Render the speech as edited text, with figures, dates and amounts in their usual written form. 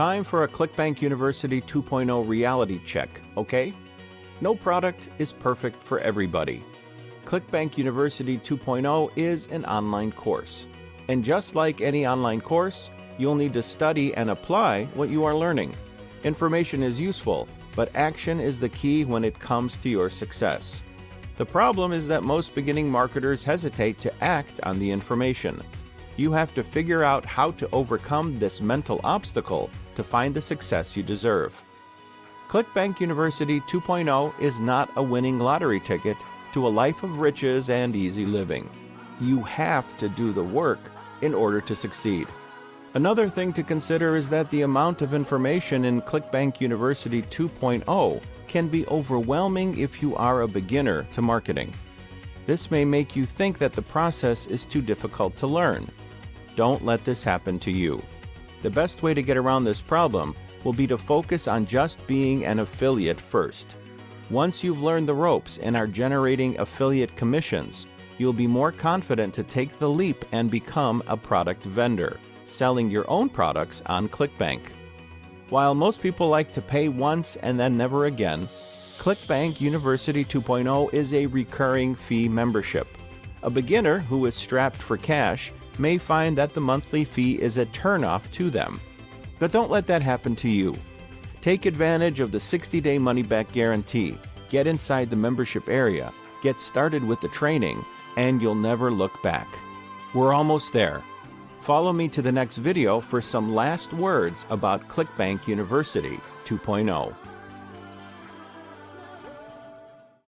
Time for a Clickbank University 2.0 reality check, okay? No product is perfect for everybody. Clickbank University 2.0 is an online course. And just like any online course, you'll need to study and apply what you are learning. Information is useful, but action is the key when it comes to your success. The problem is that most beginning marketers hesitate to act on the information. You have to figure out how to overcome this mental obstacle to find the success you deserve. Clickbank University 2.0 is not a winning lottery ticket to a life of riches and easy living. You have to do the work in order to succeed. Another thing to consider is that the amount of information in Clickbank University 2.0 can be overwhelming if you are a beginner to marketing. This may make you think that the process is too difficult to learn. Don't let this happen to you. The best way to get around this problem will be to focus on just being an affiliate first. Once you've learned the ropes and are generating affiliate commissions, you'll be more confident to take the leap and become a product vendor, selling your own products on Clickbank. While most people like to pay once and then never again, Clickbank University 2.0 is a recurring fee membership. A beginner who is strapped for cash may find that the monthly fee is a turnoff to them. But don't let that happen to you. Take advantage of the 60-day money-back guarantee, get inside the membership area, get started with the training, and you'll never look back. We're almost there. Follow me to the next video for some last words about Clickbank University 2.0.